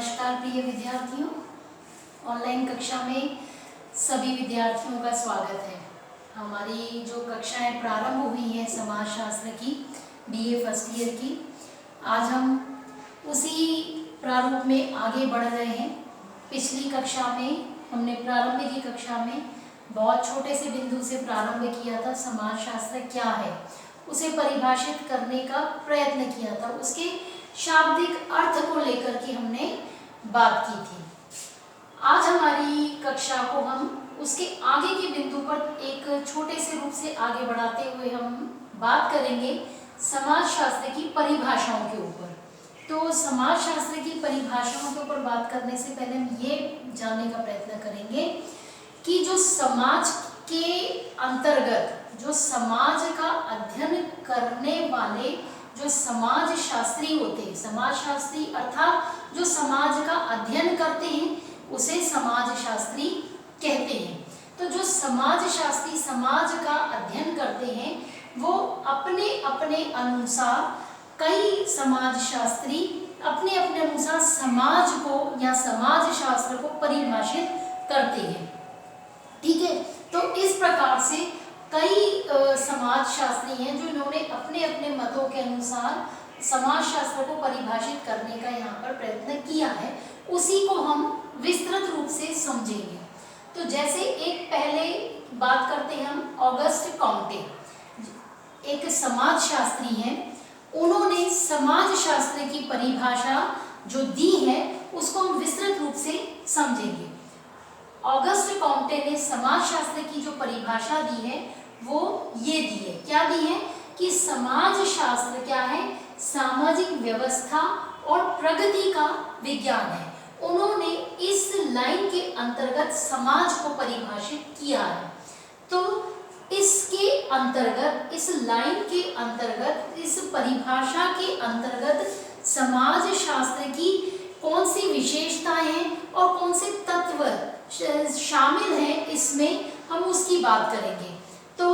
नमस्कार प्रिय विद्यार्थियों, ऑनलाइन कक्षा में सभी विद्यार्थियों का स्वागत है। हमारी जो कक्षाएं प्रारंभ हुई हैं समाजशास्त्र की बीए फर्स्ट ईयर की, आज हम उसी प्रारूप में आगे बढ़ रहे हैं। पिछली कक्षा में हमने प्रारंभ की कक्षा में बहुत छोटे से बिंदु से प्रारंभ किया था। समाजशास्त्र क्या है उसे परिभाषित करने का प्रयत्न किया था, उसके शाब्दिक अर्थ को लेकर के हमने बात की थी। आज हमारी कक्षा को हम उसके आगे के बिंदु पर एक छोटे से रूप से आगे बढ़ाते हुए हम बात करेंगे समाजशास्त्र की परिभाषाओं के ऊपर। तो समाजशास्त्र की परिभाषाओं के ऊपर बात करने से पहले हम ये जानने का प्रयत्न करेंगे कि जो समाज के अंतर्गत जो समाज का अध्ययन करने वाले जो समाज शास्त्री होते हैं, समाज शास्त्री अर्थात जो समाज का अध्ययन करते हैं उसे समाज शास्त्री कहते हैं। तो जो समाज शास्त्री समाज का अध्ययन करते हैं वो अपने अपने अनुसार, कई समाज शास्त्री अपने अपने अनुसार समाज को या समाज शास्त्र को परिभाषित करते हैं। ठीक है, तो इस प्रकार से कई समाज शास्त्री हैं जो इन्होंने अपने अपने मतों के अनुसार समाज शास्त्र को परिभाषित करने का यहाँ पर प्रयत्न किया है। उसी को हम विस्तृत रूप से समझेंगे। तो जैसे एक पहले बात करते हैं हम ऑगस्ट कॉम्टे, एक समाज शास्त्री हैं। उन्होंने समाज शास्त्र की परिभाषा जो दी है उसको हम विस्तृत रूप से समझेंगे। ऑगस्ट कॉम्टे ने समाजशास्त्र की जो परिभाषा दी है वो ये दी है। क्या दी है कि समाज शास्त्र क्या है? सामाजिक व्यवस्था और प्रगति का विज्ञान है। उन्होंने इस लाइन के अंतर्गत समाज को परिभाषित किया है। तो इसके अंतर्गत, इस लाइन के अंतर्गत, इस परिभाषा के अंतर्गत समाज शास्त्र की कौन सी विशेषताएं हैं और कौन से तत्व शामिल हैं इसमें हम उसकी बात करेंगे। तो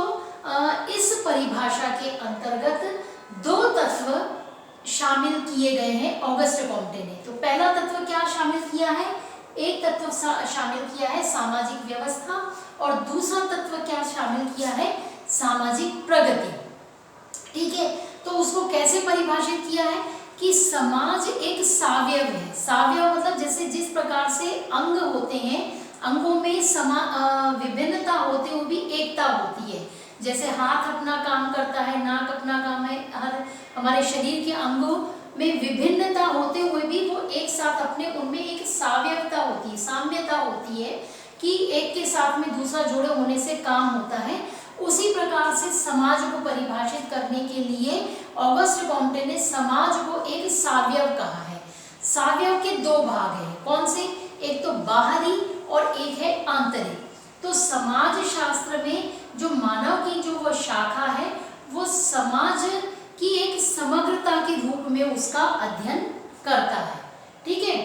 इस परिभाषा के अंतर्गत दो तत्व शामिल किए गए हैं ऑगस्ट कॉम्टे ने। तो पहला तत्व क्या शामिल किया है? एक तत्व शामिल किया है सामाजिक व्यवस्था और दूसरा तत्व क्या शामिल किया है? सामाजिक प्रगति। ठीक है, तो उसको कैसे परिभाषित किया है कि समाज एक सावयव है। सावयव मतलब जैसे जिस प्रकार से अंग होते हैं, अंगों में विभिन्नता होते हुए भी एकता होती है। जैसे हाथ अपना काम करता है, नाक अपना काम है, हर हमारे शरीर के अंगों में विभिन्नता होते हुए भी वो एक साथ अपने उनमें एक सावयवता होती है, साम्यता होती है कि एक के साथ में दूसरा जुड़े होने से काम होता है। उसी प्रकार से समाज को परिभाषित करने के लिए ऑगस्ट कॉम्टे ने समाज को एक सावयव कहा है। सावयव के दो भाग हैं। कौन से? एक तो बाहरी और एक है आंतरिक। तो समाज शास्त्र में जो मानव की जो वह शाखा है वो समाज की एक समग्रता के रूप में उसका अध्ययन करता है। ठीक है,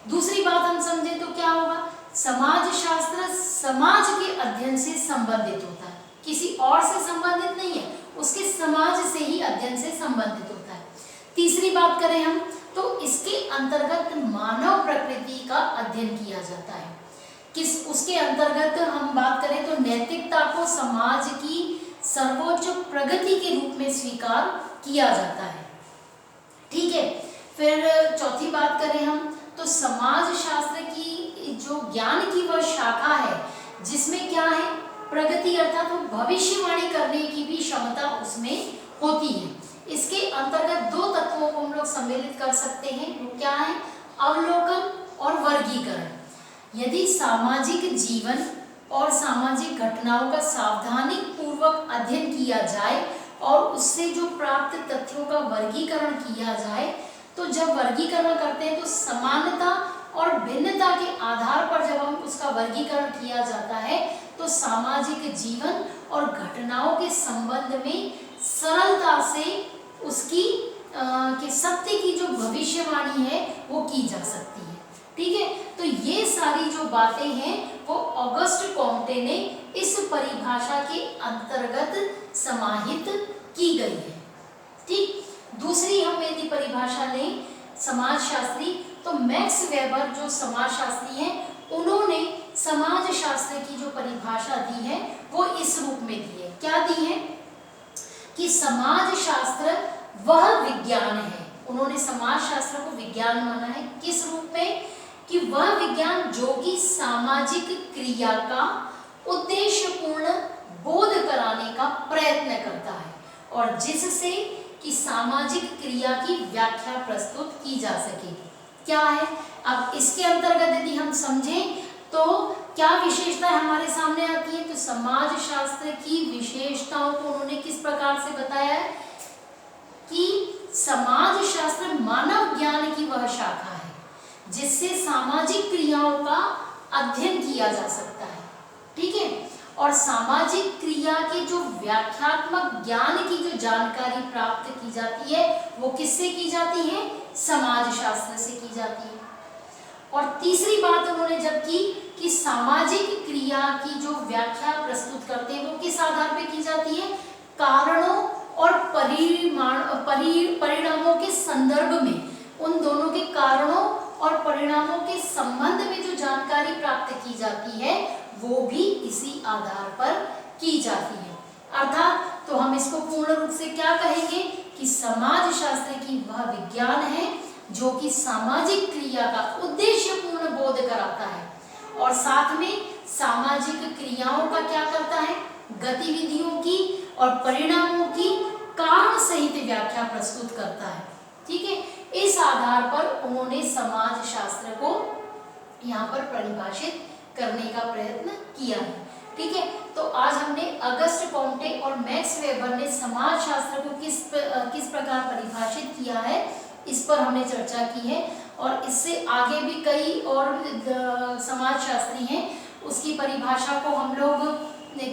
दूसरी बात हम समझें तो क्या होगा? समाज शास्त्र समाज के अध्ययन से संबंधित होता है, किसी और से संबंधित नहीं है, उसके समाज से ही अध्ययन से संबंधित होता है। तीसरी बात करें हम तो इसके अंतर्गत मानव प्रकृति का अध्ययन किया जाता है। उसके अंतर्गत हम बात करें तो नैतिकता को समाज की सर्वोच्च प्रगति के रूप में स्वीकार किया जाता है। ठीक है, फिर चौथी बात करें हम तो समाज शास्त्र की जो ज्ञान की वह शाखा है जिसमें क्या है? प्रगति अर्थात वो भविष्यवाणी करने की भी क्षमता उसमें होती है। इसके अंतर्गत दो तत्वों को हम लोग सम्मिलित कर सकते हैं। वो क्या है? अवलोकन और वर्गीकरण। यदि सामाजिक जीवन और सामाजिक घटनाओं का सावधानी पूर्वक अध्ययन किया जाए और उससे जो प्राप्त तथ्यों का वर्गीकरण किया जाए, तो जब वर्गीकरण करते हैं तो समानता और भिन्नता के आधार पर जब हम उसका वर्गीकरण किया जाता है तो सामाजिक जीवन और घटनाओं के संबंध में सरलता से उसकी के सत्य की जो भविष्यवाणी है वो की जा सकती है। ठीक है, तो ये सारी जो बातें हैं वो ऑगस्ट कॉम्टे ने इस परिभाषा के अंतर्गत समाहित की गई है। ठीक, दूसरी हम यदि परिभाषा लें समाजशास्त्री तो मैक्स वेबर जो समाजशास्त्री हैं उन्होंने समाजशास्त्र की जो परिभाषा दी है वो इस रूप में दी है। क्या दी है कि समाजशास्त्र वह विज्ञान है। उन्होंने समाजशास्त्र को विज्ञान माना है। किस रूप में? कि वह विज्ञान जो कि सामाजिक क्रिया का उद्देश्यपूर्ण बोध कराने का प्रयत्न करता है और जिससे कि सामाजिक क्रिया की व्याख्या प्रस्तुत की जा सके। क्या है? अब इसके अंतर्गत यदि हम समझें तो क्या विशेषताएं हमारे सामने आती है? तो समाजशास्त्र की विशेषताओं को उन्होंने किस प्रकार से बताया है कि समाजशास्त्र मानव ज्ञान की वह शाखा है जिससे सामाजिक क्रियाओं का अध्ययन किया जा सकता है। ठीक है। और सामाजिक क्रिया के जो व्याख्यात्मक ज्ञान की जो जानकारी प्राप्त की जाती है वो किससे की जाती है? समाजशास्त्र से की जाती है। और तीसरी बात उन्होंने जब की कि सामाजिक क्रिया की जो व्याख्या प्रस्तुत करते हैं वो किस आधार पे की जाती है? कारणों और परिणामों के संदर्भ में, उन दोनों के कारणों और परिणामों के संबंध में जो जानकारी प्राप्त की जाती है वो भी इसी आधार पर की जाती है। अर्थात तो हम इसको पूर्ण रूप से क्या कहेंगे कि समाजशास्त्र की वह विज्ञान है जो कि सामाजिक क्रिया का उद्देश्यपूर्ण बोध कराता है और साथ में सामाजिक क्रियाओं का क्या करता है? गतिविधियों की और परिणामों की कारण सहित व्याख्या प्रस्तुत करता है। ठीक है। इस आधार पर उन्होंने समाजशास्त्र को यहाँ पर परिभाषित करने का प्रयत्न किया है। ठीक है। तो आज हमने अगस्ट कॉम्टे और मैक्स वेबर ने समाजशास्त्र को किस प्रकार परिभाषित किया है इस पर हमने चर्चा की है और इससे आगे भी कई और समाजशास्त्री हैं उसकी परिभाषा को हम लोग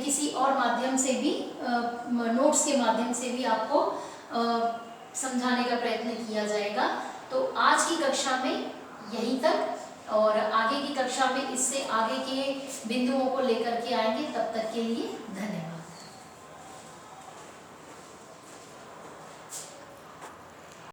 किसी और माध्यम से भी नोट्स के माध्यम से भी आपको समझाने का प्रयत्न किया जाएगा। तो आज की कक्षा में यहीं तक और आगे की कक्षा में इससे आगे के बिंदुओं को लेकर के आएंगे। तब तक के लिए धन्यवाद।